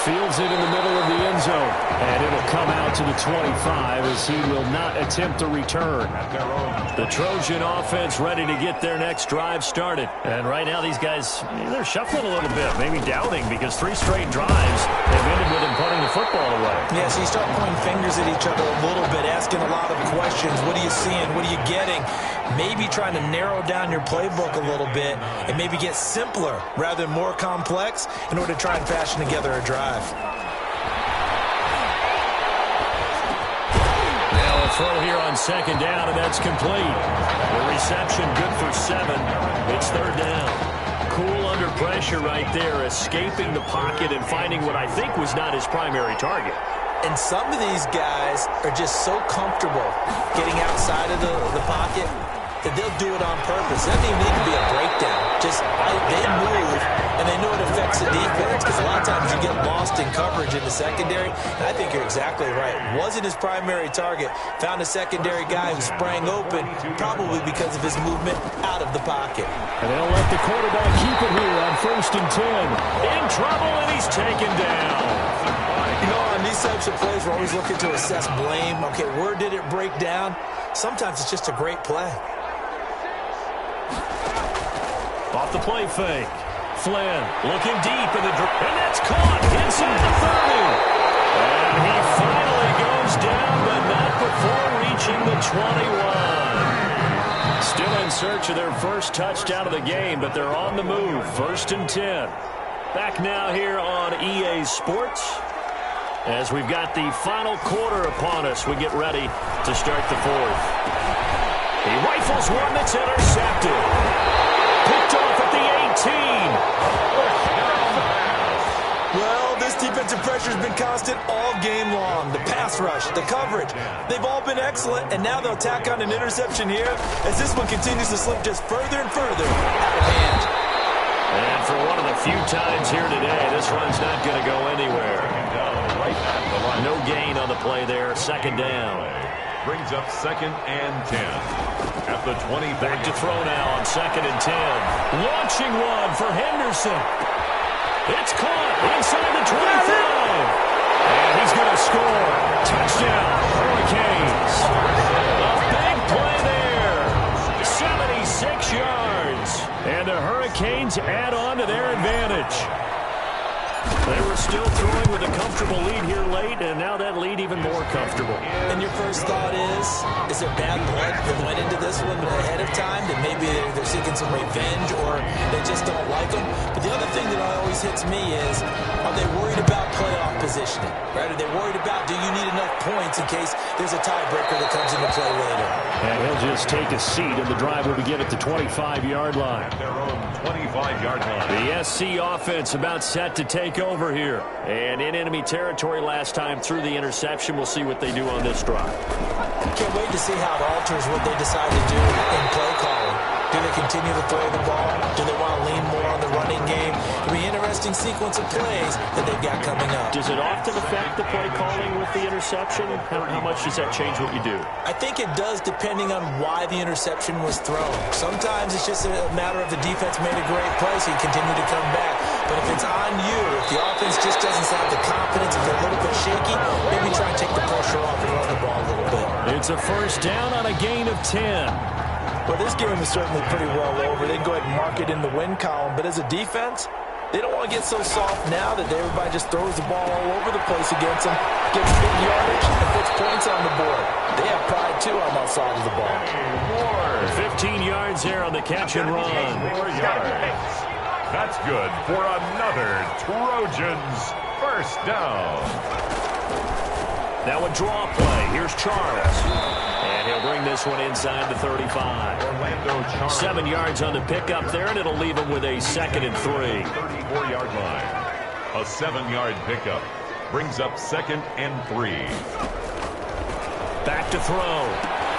Fields it in the middle of the end zone. And it'll come out to the 25 as he will not attempt to return. The Trojan offense ready to get their next drive started. And right now these guys, they're shuffling a little bit, maybe doubting, because 3 straight drives have ended with them putting the football away. Yeah, so you start pointing fingers at each other a little bit, asking a lot of questions. What are you seeing? What are you getting? Maybe trying to narrow down your playbook a little bit and maybe get simpler rather than more complex in order to try and fashion together a drive. Now a throw here on 2nd down, and that's complete. The reception good for 7. It's 3rd down. Cool under pressure right there, escaping the pocket and finding what I think was not his primary target. And some of these guys are just so comfortable getting outside of the pocket that they'll do it on purpose. It doesn't even need to be a breakdown. Just they move, and they know it affects the defense, because a lot of times you get lost in coverage in the secondary. And I think you're exactly right. Wasn't his primary target. Found a secondary guy who sprang open, probably because of his movement out of the pocket. And they'll let the quarterback keep it here on 1st and 10. In trouble, and he's taken down. You know, on these types of plays, we're always looking to assess blame. Okay, where did it break down? Sometimes it's just a great play. Off the play fake. Flynn looking deep in the and that's caught inside the 30. And he finally goes down, but not before reaching the 21. Still in search of their first touchdown of the game, but they're on the move. 1st and 10. Back now here on EA Sports. As we've got the final quarter upon us, we get ready to start the 4th. He rifles one that's intercepted. Picked off at the 18. Well, this defensive pressure has been constant all game long. The pass rush, the coverage, they've all been excellent, and now they'll tack on an interception here as this one continues to slip just further and further out of hand. And for one of the few times here today, this run's not going to go anywhere. No gain on the play there. 2nd down. Brings up 2nd and 10. At the 20. Back to throw now on 2nd and 10. Launching one for Henderson. It's caught inside the 25. And he's going to score. Touchdown, Hurricanes. A big play there. 76 yards. And the Hurricanes add on to their advantage. They were still throwing with a comfortable lead here late, and now that lead even more comfortable. And your first thought is there bad blood that went into this one ahead of time, that maybe they're seeking some revenge or they just don't like them? But the other thing that always hits me is, are they worried about playoff positioning? Right? Are they worried about, do you need enough points in case there's a tiebreaker that comes into play later. And he'll just take a seat, and the drive will begin at the 25-yard line. At their own 25-yard line. The SC offense about set to take over here. And in enemy territory last time through the interception. We'll see what they do on this drive. Can't wait to see how it alters what they decide to do in play calling. Do they continue to throw the ball? Do they want to lean more on the running game? It'll be an interesting sequence of plays that they've got coming up. Does it often affect the play calling with the interception? How much does that change what you do? I think it does depending on why the interception was thrown. Sometimes it's just a matter of the defense made a great play, so you continue to come back. But if it's on you, if the offense just doesn't have the confidence, if they're a little bit shaky, maybe try and take the pressure off and run the ball a little bit. It's a first down on a gain of 10. Well, this game is certainly pretty well over. They can go ahead and mark it in the win column. But as a defense, they don't want to get so soft now that everybody just throws the ball all over the place against them, gets big yardage, and puts points on the board. They have pride, too, on that side of the ball. 15 yards there on the catch and run. 4 yards. That's good for another Trojans first down. Now a draw play. Here's Charles. And he'll bring this one inside the 35. 7 yards on the pickup there, and it'll leave him with a 2nd and 3. 34-yard line. A 7-yard pickup brings up 2nd and 3. Back to throw.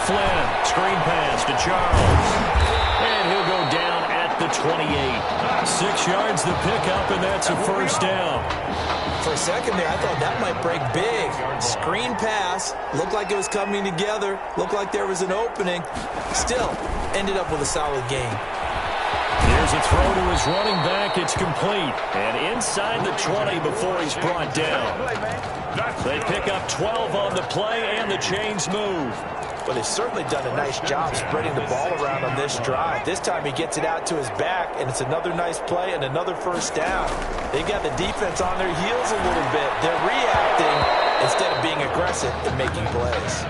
Flynn, screen pass to Charles. And he'll go down at the 28. 6 yards the pickup, and that's a first down. For a second there, I thought that might break big. Screen pass. Looked like it was coming together. Looked like there was an opening. Still, ended up with a solid gain. Here's a throw to his running back. It's complete. And inside the 20 before he's brought down. They pick up 12 on the play, and the chains move. Well, they've certainly done a nice job spreading the ball around on this drive. This time he gets it out to his back, and it's another nice play and another first down. They've got the defense on their heels a little bit. They're reacting instead of being aggressive and making plays.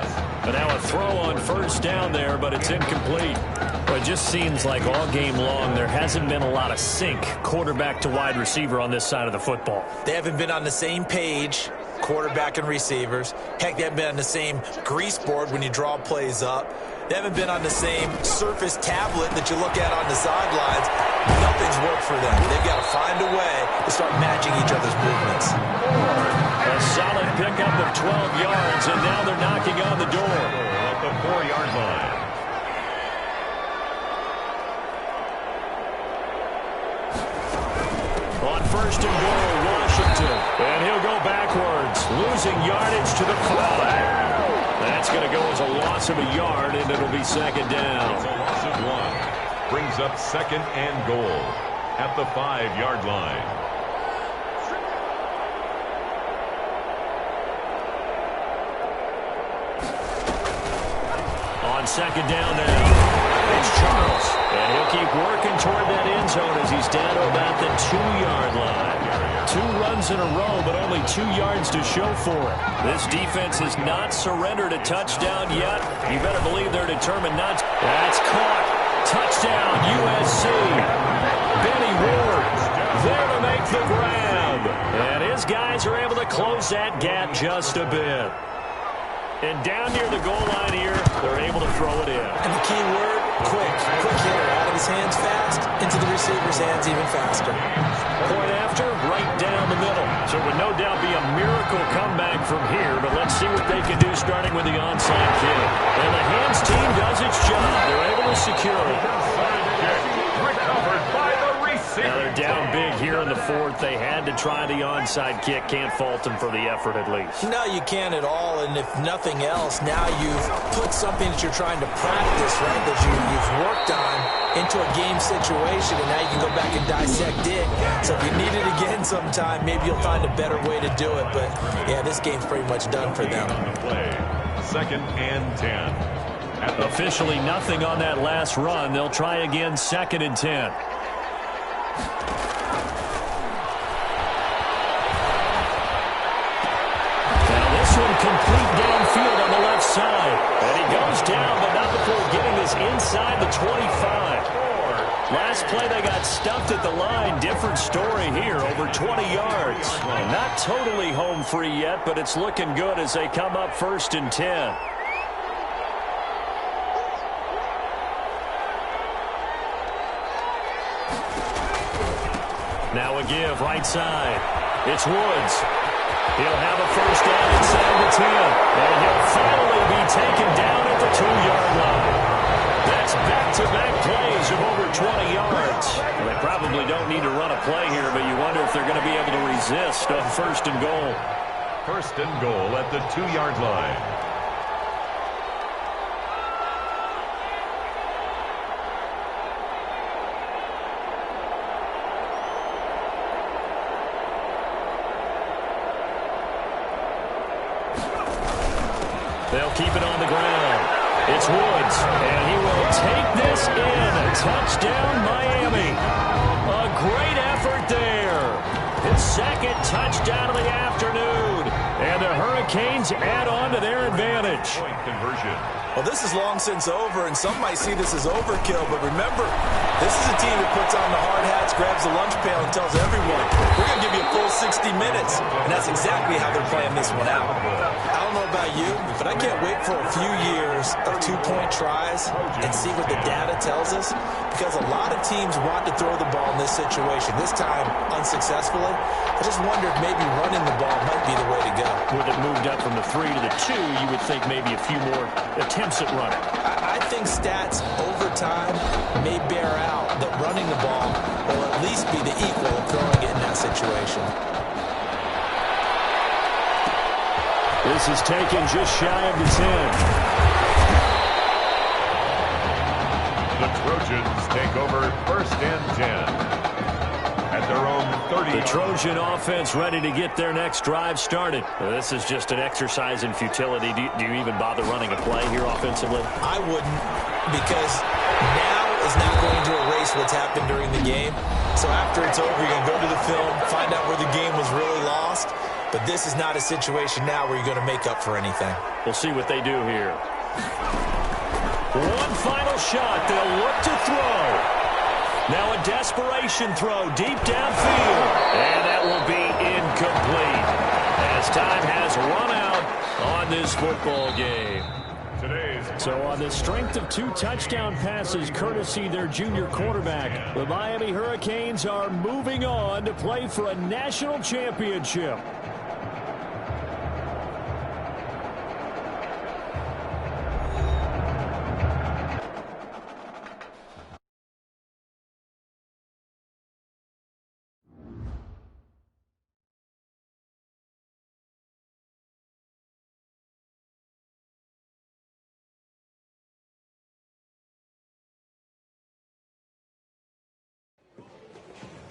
But now a throw on first down there, but it's incomplete. Well, it just seems like all game long there hasn't been a lot of sync quarterback to wide receiver on this side of the football. They haven't been on the same page, quarterback and receivers. Heck, they haven't been on the same grease board when you draw plays up. They haven't been on the same surface tablet that you look at on the sidelines. Nothing's worked for them. They've got to find a way to start matching each other's movements. A solid pickup of 12 yards, and now they're knocking on the door. At the 4-yard line. On first and goal, Washington. And he'll go backwards, losing yardage to the 5. That's going to go as a loss of a yard, and it'll be 2nd down. It's a loss of 1. Brings up 2nd and goal at the 5-yard line. On 2nd down now, it's Charles. And he'll keep working toward that end zone as he's down to about the 2-yard line. 2 runs in a row, but only 2 yards to show for it. This defense has not surrendered a touchdown yet. You better believe they're determined not to. That's caught. Touchdown, USC. Benny Ward there to make the grab. And his guys are able to close that gap just a bit. And down near the goal line here, they're able to throw it in. And the key word, quick. Quick hitter. Out of his hands fast, into the receiver's hands even faster. Point after, right down the middle. So it would no doubt be a miracle comeback from here, but let's see what they can do starting with the onside kick. And the hands team does its job. They're able to secure it. Recovered by the receiver. Now they're down big here in the 4th. They had to try the onside kick. Can't fault them for the effort at least. No, you can't at all. And if nothing else, now you've put something that you're trying to practice, right, that you've worked on into a game situation, and now you can go back and dissect it. So if you need it again sometime, maybe you'll find a better way to do it. But, yeah, this game's pretty much done for them. Play. 2nd and 10. Officially nothing on that last run. They'll try again 2nd and 10. Complete downfield on the left side. And he goes down, but not before getting this inside the 25. Last play, they got stuffed at the line. Different story here, over 20 yards. Not totally home free yet, but it's looking good as they come up 1st and 10. Now a give, right side. It's Woods. He'll have a first down inside the 10. And he'll finally be taken down at the 2-yard line. That's back-to-back plays of over 20 yards. Well, they probably don't need to run a play here, but you wonder if they're going to be able to resist on 1st and goal. 1st and goal at the 2-yard line. They'll keep it on the ground. It's Woods, and he will take this in. Touchdown, Miami. A great effort there. His 2nd touchdown of the afternoon. And the Hurricanes add on to their advantage. Point conversion. Well, this is long since over, and some might see this as overkill. But remember, this is a team that puts on the hard hats, grabs the lunch pail, and tells everyone, we're going to give you a full 60 minutes. And that's exactly how they're playing this one out. I don't know about you, but I can't wait for a few years of 2-point tries and see what the data tells us. Because a lot of teams want to throw the ball in this situation, this time unsuccessfully. I just wonder if maybe running the ball might be the way to go. With it moved up from the 3 to the 2, you would think maybe a few more attempts at running. I think stats over time may bear out that running the ball will at least be the equal of throwing it in that situation. This is taken just shy of the 10. The Trojans take over 1st and 10. At their own 30. The Trojan offense ready to get their next drive started. Well, this is just an exercise in futility. Do you even bother running a play here offensively? I wouldn't, because now is not going to erase what's happened during the game. So after it's over, you're going to go to the film, find out where the game was really lost. But this is not a situation now where you're going to make up for anything. We'll see what they do here. One final shot. They'll look to throw. Now a desperation throw deep downfield. And that will be incomplete as time has run out on this football game. So on the strength of 2 touchdown passes courtesy their junior quarterback, the Miami Hurricanes are moving on to play for a national championship.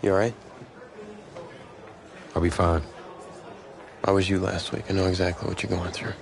You all right? I'll be fine. I was you last week. I know exactly what you're going through.